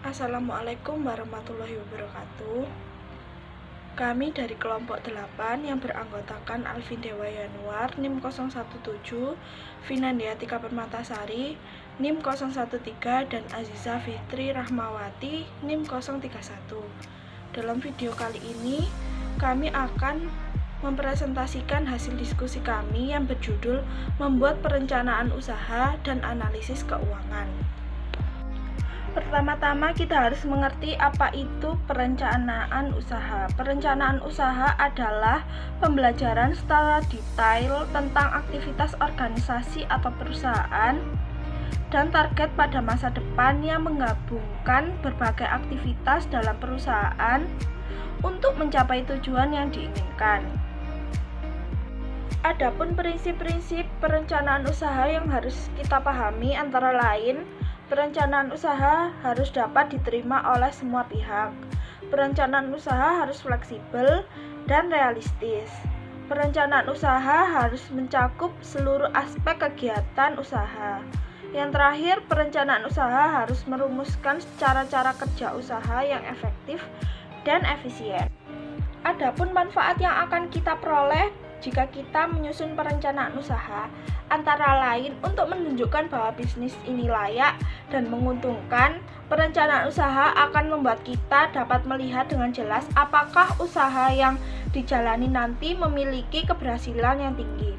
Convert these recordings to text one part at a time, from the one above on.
Assalamualaikum warahmatullahi wabarakatuh. Kami dari kelompok 8 yang beranggotakan Alvin Dewa Yanuar, NIM 017, Vinandia Tika Permatasari, NIM 013, dan Aziza Fitri Rahmawati, NIM 031. Dalam video kali ini, kami akan mempresentasikan hasil diskusi kami yang berjudul Membuat Perencanaan Usaha dan Analisis Keuangan. Pertama-tama kita harus mengerti apa itu perencanaan usaha. Perencanaan usaha adalah pembelajaran secara detail tentang aktivitas organisasi atau perusahaan dan target pada masa depan yang menggabungkan berbagai aktivitas dalam perusahaan untuk mencapai tujuan yang diinginkan. Adapun prinsip-prinsip perencanaan usaha yang harus kita pahami antara lain, perencanaan usaha harus dapat diterima oleh semua pihak. Perencanaan usaha harus fleksibel dan realistis. Perencanaan usaha harus mencakup seluruh aspek kegiatan usaha. Yang terakhir, perencanaan usaha harus merumuskan cara-cara kerja usaha yang efektif dan efisien. Adapun manfaat yang akan kita peroleh jika kita menyusun perencanaan usaha, antara lain untuk menunjukkan bahwa bisnis ini layak dan menguntungkan. Perencanaan usaha akan membuat kita dapat melihat dengan jelas apakah usaha yang dijalani nanti memiliki keberhasilan yang tinggi.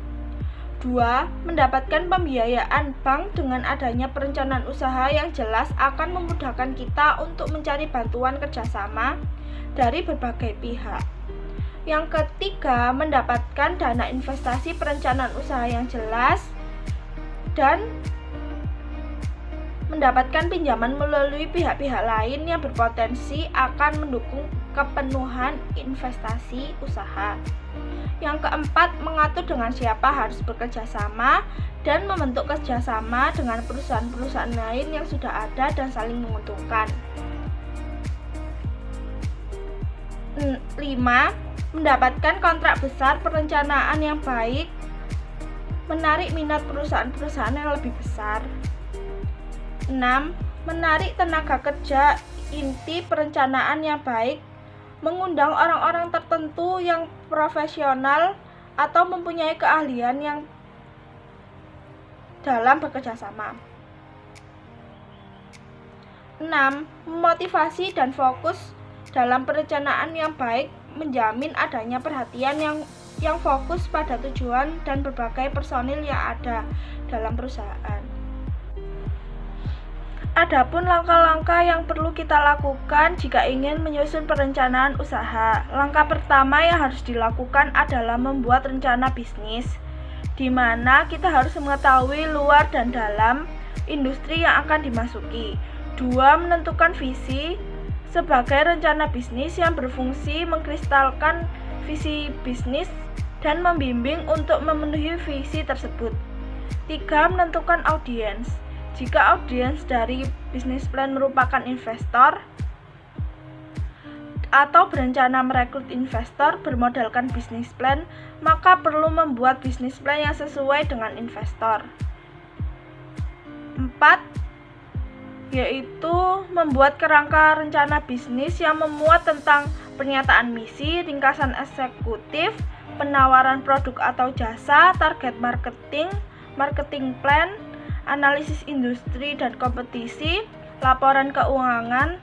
2. Mendapatkan pembiayaan bank. Dengan adanya perencanaan usaha yang jelas akan memudahkan kita untuk mencari bantuan kerjasama dari berbagai pihak. Yang ketiga, mendapatkan dana investasi. Perencanaan usaha yang jelas dan mendapatkan pinjaman melalui pihak-pihak lain yang berpotensi akan mendukung kepenuhan investasi usaha. Yang keempat, mengatur dengan siapa harus bekerja sama dan membentuk kerjasama dengan perusahaan-perusahaan lain yang sudah ada dan saling menguntungkan. 5. Mendapatkan kontrak besar. Perencanaan yang baik menarik minat perusahaan-perusahaan yang lebih besar. 6. Menarik tenaga kerja. Inti perencanaan yang baik mengundang orang-orang tertentu yang profesional atau mempunyai keahlian yang dalam bekerja sama. 6. Memotivasi dan fokus. Dalam perencanaan yang baik menjamin adanya perhatian yang fokus pada tujuan dan berbagai personil yang ada dalam perusahaan. Adapun langkah-langkah yang perlu kita lakukan jika ingin menyusun perencanaan usaha. Langkah pertama yang harus dilakukan adalah membuat rencana bisnis, di mana kita harus mengetahui luar dan dalam industri yang akan dimasuki. 2. Menentukan visi sebagai rencana bisnis yang berfungsi mengkristalkan visi bisnis dan membimbing untuk memenuhi visi tersebut. 3. Menentukan audiens. Jika audiens dari bisnis plan merupakan investor atau berencana merekrut investor bermodalkan bisnis plan, maka perlu membuat bisnis plan yang sesuai dengan investor. 4. Yaitu membuat kerangka rencana bisnis yang memuat tentang pernyataan misi, ringkasan eksekutif, penawaran produk atau jasa, target marketing, marketing plan, analisis industri dan kompetisi, laporan keuangan,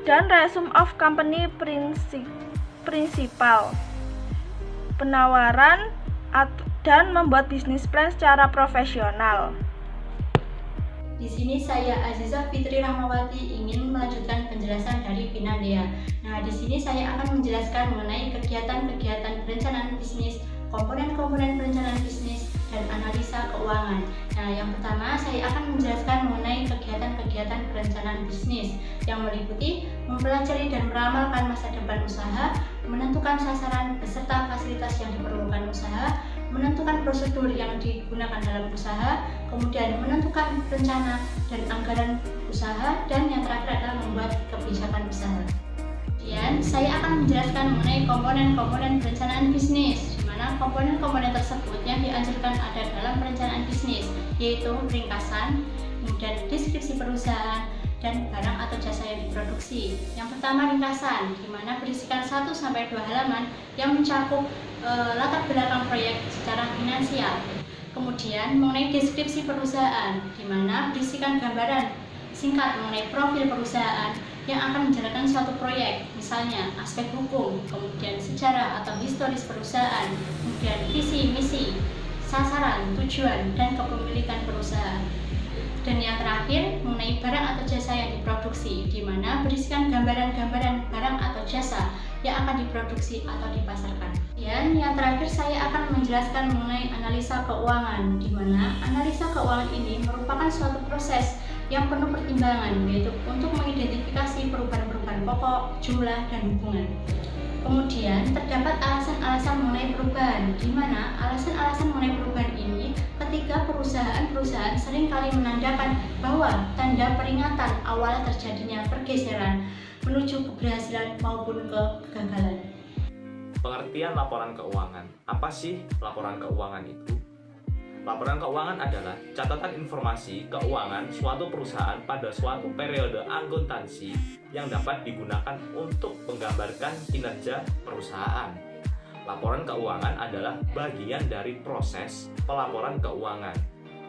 dan resume of company principal, penawaran, dan membuat bisnis plan secara profesional. Di sini saya Aziza Fitri Rahmawati ingin melanjutkan penjelasan dari Vinandia. Nah, di sini saya akan menjelaskan mengenai kegiatan-kegiatan perencanaan bisnis, komponen-komponen perencanaan bisnis, dan analisa keuangan. Nah, yang pertama saya akan menjelaskan mengenai kegiatan-kegiatan perencanaan bisnis yang meliputi mempelajari dan meramalkan masa depan usaha, menentukan sasaran beserta fasilitas yang diperlukan usaha, menentukan prosedur yang digunakan dalam usaha, kemudian menentukan rencana dan anggaran usaha, dan yang terakhir adalah membuat kebijakan usaha. Kemudian saya akan menjelaskan mengenai komponen-komponen perencanaan bisnis, di mana komponen-komponen tersebut yang dianjurkan ada dalam perencanaan bisnis, yaitu ringkasan, kemudian deskripsi perusahaan, dan barang atau jasa yang diproduksi. Yang pertama ringkasan, di mana berisikan 1-2 halaman yang mencakup latar belakang proyek secara finansial. Kemudian mengenai deskripsi perusahaan, di mana berisikan gambaran singkat mengenai profil perusahaan yang akan menjalankan suatu proyek, misalnya aspek hukum, kemudian sejarah atau historis perusahaan, kemudian visi, misi, sasaran, tujuan, dan kepemilikan perusahaan. Dan yang terakhir, mengenai barang atau jasa yang diproduksi, di mana berisikan gambaran-gambaran barang atau jasa yang akan diproduksi atau dipasarkan. Dan yang terakhir, saya akan menjelaskan mengenai analisa keuangan, di mana analisa keuangan ini merupakan suatu proses yang penuh pertimbangan, yaitu untuk mengidentifikasi perubahan-perubahan pokok, jumlah, dan hubungan. Kemudian terdapat alasan-alasan mengenai perubahan, di mana alasan-alasan mengenai perubahan ini ketika perusahaan seringkali menandakan bahwa tanda peringatan awal terjadinya pergeseran menuju keberhasilan maupun kegagalan. Pengertian laporan keuangan. Apa sih laporan keuangan itu? Laporan keuangan adalah catatan informasi keuangan suatu perusahaan pada suatu periode akuntansi yang dapat digunakan untuk menggambarkan kinerja perusahaan. Laporan keuangan adalah bagian dari proses pelaporan keuangan.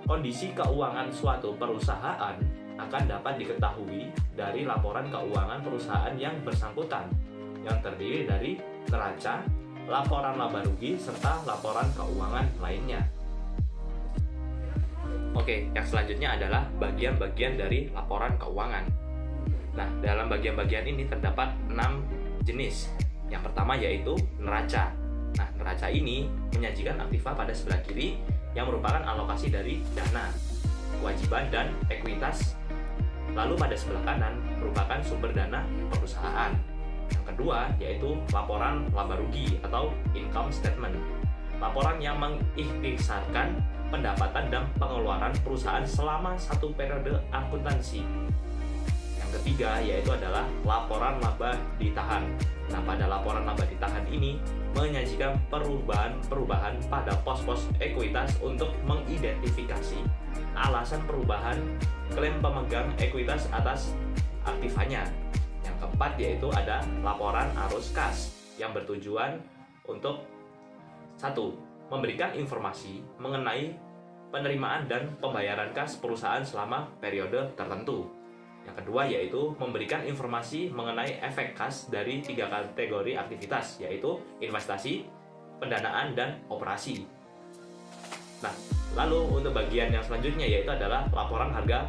Kondisi keuangan suatu perusahaan akan dapat diketahui dari laporan keuangan perusahaan yang bersangkutan, yang terdiri dari neraca, laporan laba rugi, serta laporan keuangan lainnya. Oke, yang selanjutnya adalah bagian-bagian dari laporan keuangan. Nah, dalam bagian-bagian ini terdapat 6 jenis. Yang pertama yaitu neraca. Nah, neraca ini menyajikan aktiva pada sebelah kiri yang merupakan alokasi dari dana, kewajiban, dan ekuitas. Lalu pada sebelah kanan merupakan sumber dana perusahaan. Yang kedua yaitu laporan laba rugi atau income statement. Laporan yang mengikhtisarkan pendapatan dan pengeluaran perusahaan selama satu periode akuntansi. Yang ketiga yaitu adalah laporan laba ditahan. Nah, pada laporan laba ditahan ini menyajikan perubahan-perubahan pada pos-pos ekuitas untuk mengidentifikasi alasan perubahan klaim pemegang ekuitas atas aktivanya. Yang keempat yaitu ada laporan arus kas yang bertujuan untuk 1. Memberikan informasi mengenai penerimaan dan pembayaran kas perusahaan selama periode tertentu. Yang kedua yaitu memberikan informasi mengenai efek kas dari 3 kategori aktivitas, yaitu investasi, pendanaan, dan operasi. Nah, lalu untuk bagian yang selanjutnya yaitu adalah laporan harga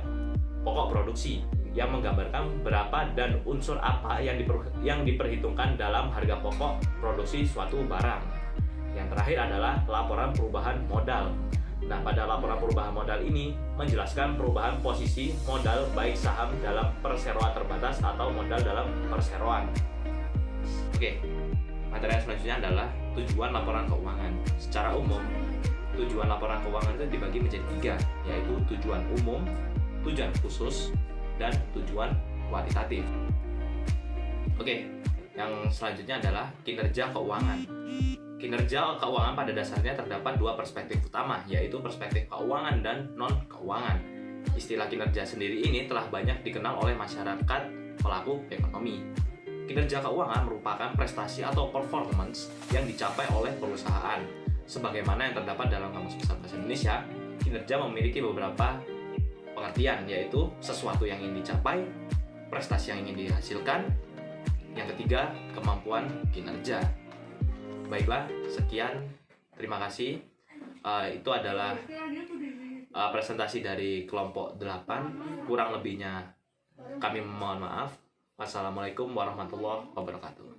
pokok produksi yang menggambarkan berapa dan unsur apa yang diperhitungkan dalam harga pokok produksi suatu barang. Yang terakhir adalah laporan perubahan modal. Nah, pada laporan perubahan modal ini menjelaskan perubahan posisi modal baik saham dalam perseroan terbatas atau modal dalam perseroan. Oke, materi yang selanjutnya adalah tujuan laporan keuangan. Secara umum, tujuan laporan keuangan itu dibagi menjadi 3, yaitu tujuan umum, tujuan khusus, dan tujuan kuantitatif. Oke, yang selanjutnya adalah kinerja keuangan. Kinerja keuangan pada dasarnya terdapat 2 perspektif utama, yaitu perspektif keuangan dan non-keuangan. Istilah kinerja sendiri ini telah banyak dikenal oleh masyarakat pelaku ekonomi. Kinerja keuangan merupakan prestasi atau performance yang dicapai oleh perusahaan. Sebagaimana yang terdapat dalam Kamus Besar Bahasa Indonesia, kinerja memiliki beberapa pengertian, yaitu sesuatu yang ingin dicapai, prestasi yang ingin dihasilkan, yang ketiga, kemampuan kinerja. Baiklah, sekian. Terima kasih. Itu adalah presentasi dari kelompok 8. Kurang lebihnya kami mohon maaf. Wassalamualaikum warahmatullahi wabarakatuh.